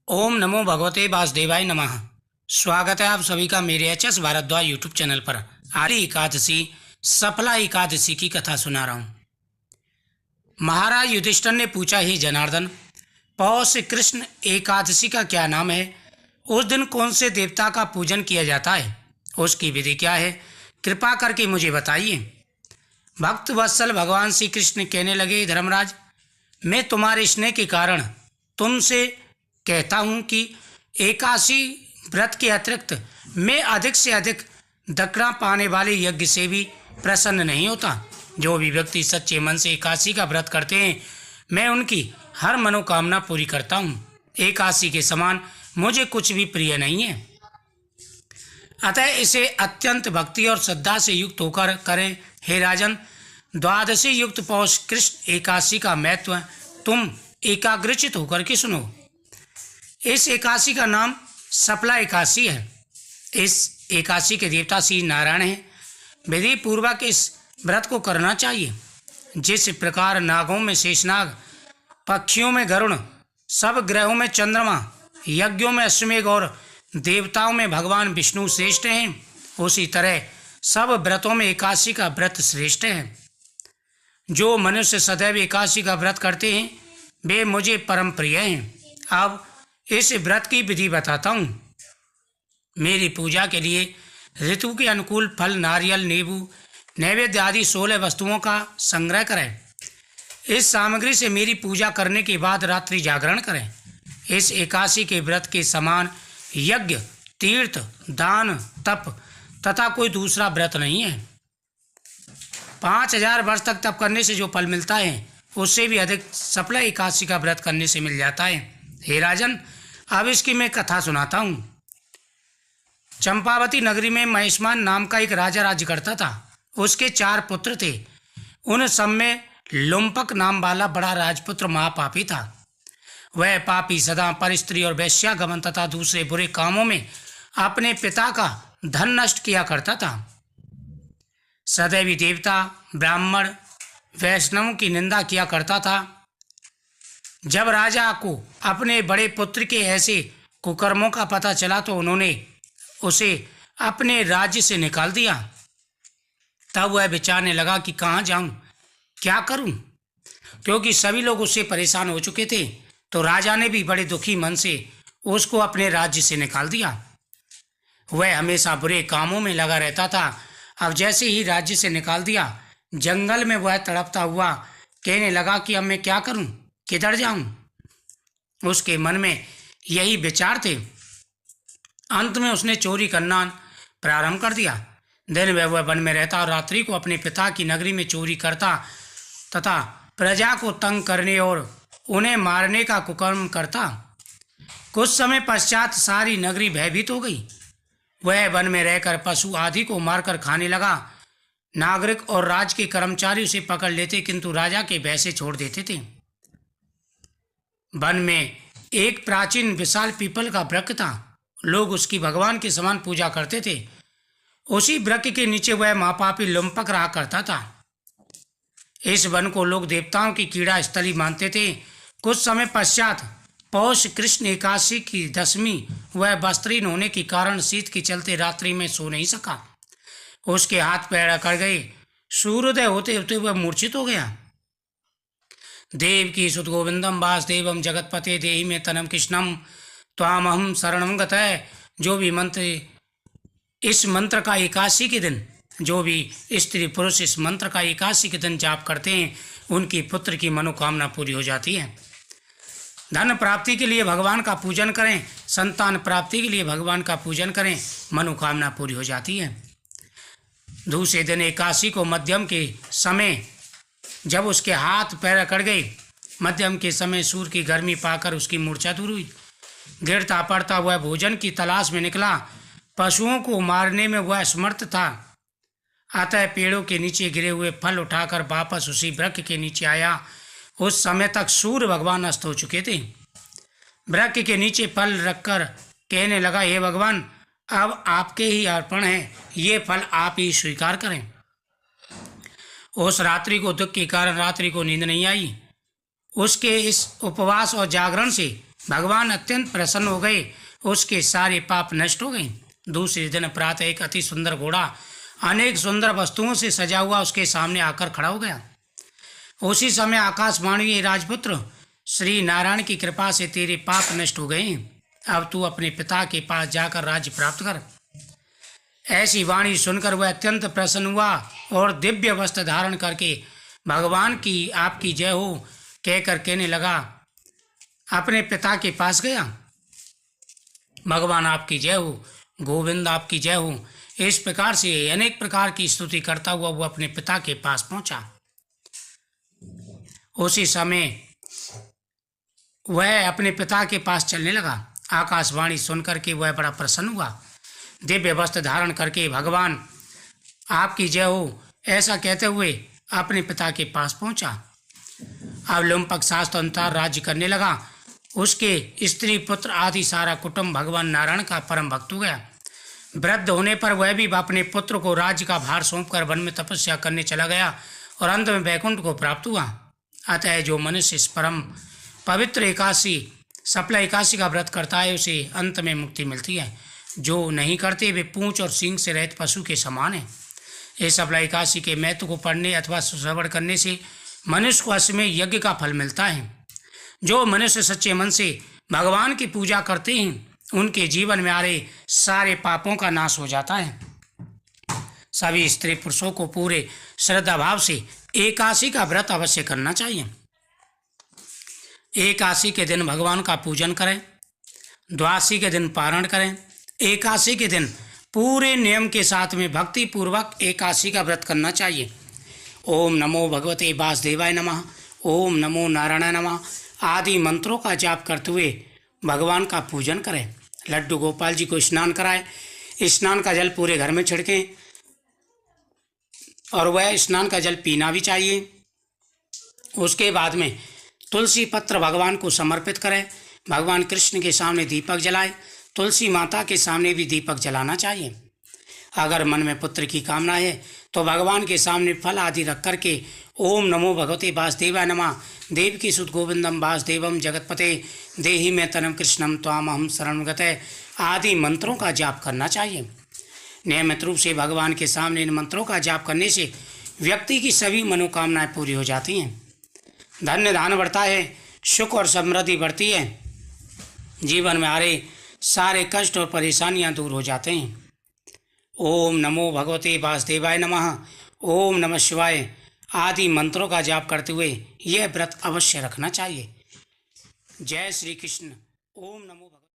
ओम नमो भगवते वासुदेवाय नमः। स्वागत है आप सभी का मेरे HS भारद्वाज यूट्यूब चैनल पर। आर्य एकादशी सफला एकादशी की कथा सुना रहा हूँ। महाराज युधिष्ठिर ने पूछा, हे जनार्दन, पौष कृष्ण एकादशी का क्या नाम है? उस दिन कौन से देवता का पूजन किया जाता है? उसकी विधि क्या है? कृपा करके मुझे बताइए। भक्त वत्सल भगवान श्री कृष्ण कहने लगे, धर्मराज, मैं तुम्हारे स्नेह के कारण तुमसे कहता हूँ कि एकादशी व्रत के अतिरिक्त मैं अधिक से अधिक दक्षिणा पाने वाले यज्ञ से भी प्रसन्न नहीं होता। जो भी व्यक्ति सच्चे मन से एकादशी का व्रत करते हैं, मैं उनकी हर मनोकामना पूरी करता हूँ। एकादशी के समान मुझे कुछ भी प्रिय नहीं है। अतः इसे अत्यंत भक्ति और श्रद्धा से युक्त होकर करें। हे राजन, द्वादशी युक्त पौष कृष्ण एकादशी का महत्व तुम एकाग्रचित होकर के सुनो। इस एकादशी का नाम सफला एकादशी है। इस एकादशी के देवता श्री नारायण हैं। विधि पूर्वक इस व्रत को करना चाहिए। जिस प्रकार नागों में शेषनाग, पक्षियों में गरुड़, सब ग्रहों में चंद्रमा, यज्ञों में अश्वमेघ और देवताओं में भगवान विष्णु श्रेष्ठ हैं, उसी तरह सब व्रतों में एकादशी का व्रत श्रेष्ठ है। जो मनुष्य सदैव एकादशी का व्रत करते हैं, वे मुझे परम प्रिय हैं। अब इस व्रत की विधि बताता हूँ। मेरी पूजा के लिए ऋतु के अनुकूल फल, नारियल, नींबू, नैवेद्य आदि 16 वस्तुओं का संग्रह करें। इस सामग्री से मेरी पूजा करने के बाद रात्रि जागरण करें। इस एकादशी के व्रत के समान यज्ञ, तीर्थ, दान, तप तथा कोई दूसरा व्रत नहीं है। 5000 वर्ष तक तप करने से जो फल मिलता है, उससे भी अधिक सफला एकादशी का व्रत करने से मिल जाता है। हे राजन, अब इसकी मैं कथा सुनाता हूँ। चंपावती नगरी में महिष्मान नाम का एक राजा राज्य करता था। उसके 4 पुत्र थे। उन सब में लुम्पक नाम वाला बड़ा राजपुत्र महापापी था। वह पापी सदा परस्त्री और वैश्यागमन तथा दूसरे बुरे कामों में अपने पिता का धन नष्ट किया करता था। सदैव देवता, ब्राह्मण, वैष्णवों की निंदा किया करता था। जब राजा को अपने बड़े पुत्र के ऐसे कुकर्मों का पता चला तो उन्होंने उसे अपने राज्य से निकाल दिया। तब वह विचारने लगा कि कहाँ जाऊं, क्या करूं, क्योंकि सभी लोग उससे परेशान हो चुके थे। तो राजा ने भी बड़े दुखी मन से उसको अपने राज्य से निकाल दिया। वह हमेशा बुरे कामों में लगा रहता था। अब जैसे ही राज्य से निकाल दिया, जंगल में वह तड़पता हुआ कहने लगा कि अब मैं क्या करूं, किधर जाऊं। उसके मन में यही विचार थे। अंत में उसने चोरी करना प्रारंभ कर दिया। दिन में वह वन में रहता और रात्रि को अपने पिता की नगरी में चोरी करता तथा प्रजा को तंग करने और उन्हें मारने का कुकर्म करता। कुछ समय पश्चात सारी नगरी भयभीत हो गई। वह वन में रहकर पशु आदि को मारकर खाने लगा। नागरिक और राज के कर्मचारी उसे पकड़ लेते, किंतु राजा के भय से छोड़ देते थे। वन में एक प्राचीन विशाल पीपल का वृक्ष था। लोग उसकी भगवान के समान पूजा करते थे। उसी वृक्ष के नीचे वह महापापी लुम्पक रहा करता था। इस वन को लोग देवताओं की कीड़ा स्थली मानते थे। कुछ समय पश्चात पौष कृष्ण एकादशी की दशमी वह वस्त्रहीन होने के कारण शीत के चलते रात्रि में सो नहीं सका। उसके हाथ पैर अकड़ गए। सूर्योदय होते होते वह मूर्छित हो गया। देव की सुत गोविंदम वासुदेवम जगतपते देहि में तनम कृष्णम त्वामहम शरणम गतः। जो भी मंत्र इस मंत्र का एकादशी के दिन, जो भी स्त्री पुरुष इस मंत्र का एकादशी के दिन जाप करते हैं, उनकी पुत्र की मनोकामना पूरी हो जाती है। धन प्राप्ति के लिए भगवान का पूजन करें, संतान प्राप्ति के लिए भगवान का पूजन करें, मनोकामना पूरी हो जाती है। दूसरे दिन एकादशी को मध्यम के समय जब उसके हाथ पैर अकड़ गए, मध्यम के समय सूर्य की गर्मी पाकर उसकी मूर्छा दूर हुई। गिरता पड़ता वह भोजन की तलाश में निकला। पशुओं को मारने में वह असमर्थ था। अतः पेड़ों के नीचे गिरे हुए फल उठाकर वापस उसी वृक्ष के नीचे आया। उस समय तक सूर्य भगवान अस्त हो चुके थे। वृक्ष के नीचे फल रखकर कहने लगा, हे भगवान, अब आपके ही अर्पण है, ये फल आप ही स्वीकार करें। उस रात्रि को दुख के कारण रात्रि को नींद नहीं आई। उसके इस उपवास और जागरण से भगवान अत्यंत प्रसन्न हो गए, उसके सारे पाप नष्ट हो गए। दूसरे दिन प्रातः एक अति सुंदर घोड़ा अनेक सुंदर वस्तुओं से सजा हुआ उसके सामने आकर खड़ा हो गया। उसी समय आकाशवाणी, राजपुत्र, श्री नारायण की कृपा से तेरे पाप नष्ट हो गए, अब तू अपने पिता के पास जाकर राज्य प्राप्त कर। ऐसी वाणी सुनकर वह अत्यंत प्रसन्न हुआ और दिव्य वस्त्र धारण करके भगवान की आपकी जय हो कहकर कहने लगा, अपने पिता के पास गया। भगवान आपकी जय हो, गोविंद आपकी जय हो, इस प्रकार से अनेक प्रकार की स्तुति करता हुआ वो अपने पिता के पास पहुंचा। उसी समय वह अपने पिता के पास चलने लगा। आकाशवाणी सुनकर के वह बड़ा प्रसन्न हुआ। दिव्य वस्त्र धारण करके भगवान आपकी जय हो ऐसा कहते हुए अपने पिता के पास पहुंचा। अब लुम्पक शास्त्र अनुसार राज्य करने लगा। उसके स्त्री पुत्र आदि सारा कुटुंब भगवान नारायण का परम भक्त हो गया। वृद्ध होने पर वह भी अपने पुत्र को राज्य का भार सौंपकर वन में तपस्या करने चला गया और अंत में वैकुंठ को प्राप्त हुआ। अतः जो मनुष्य इस परम पवित्र एकादशी, सफला एकादशी का व्रत करता है उसे अंत में मुक्ति मिलती है। जो नहीं करते वे पूंछ और सींग से रहित पशु के समान है। इस सफला एकादशी के महत्व को पढ़ने अथवा श्रवण करने से मनुष्य को अश्वमेध यज्ञ का फल मिलता है। जो मनुष्य सच्चे मन से भगवान की पूजा करते हैं उनके जीवन में आ रहे सारे पापों का नाश हो जाता है। सभी स्त्री पुरुषों को पूरे श्रद्धा भाव से एकादशी का व्रत अवश्य करना चाहिए। एकादशी के दिन भगवान का पूजन करें, द्वादशी के दिन पारण करें। एकादशी के दिन पूरे नियम के साथ में भक्ति पूर्वक एकादशी का व्रत करना चाहिए। ओम नमो भगवते वासुदेवाय नमः, ओम नमो नारायणाय नमः आदि मंत्रों का जाप करते हुए भगवान का पूजन करें। लड्डू गोपाल जी को स्नान कराएं। स्नान का जल पूरे घर में छिड़कें और वह स्नान का जल पीना भी चाहिए। उसके बाद में तुलसी पत्र भगवान को समर्पित करें। भगवान कृष्ण के सामने दीपक जलाएं। तुलसी माता के सामने भी दीपक जलाना चाहिए। अगर मन में पुत्र की कामना है तो भगवान के सामने फल आदि रख करके ओम नमो भगवते वासुदेवाय नमः, देवकी सुत गोविंदम वासुदेवम जगतपते देहि में तनम कृष्णम त्वामहम शरणं गतः आदि मंत्रों का जाप करना चाहिए। नियमित रूप से भगवान के सामने इन मंत्रों का जाप करने से व्यक्ति की सभी मनोकामनाएं पूरी हो जाती हैं। धन्य धान बढ़ता है, सुख और समृद्धि बढ़ती है। जीवन में आ रहे सारे कष्ट और परेशानियां दूर हो जाते हैं। ओम नमो भगवते वासुदेवाय नमः, ओम नमः शिवाय आदि मंत्रों का जाप करते हुए यह व्रत अवश्य रखना चाहिए। जय श्री कृष्ण। ओम नमो भगवते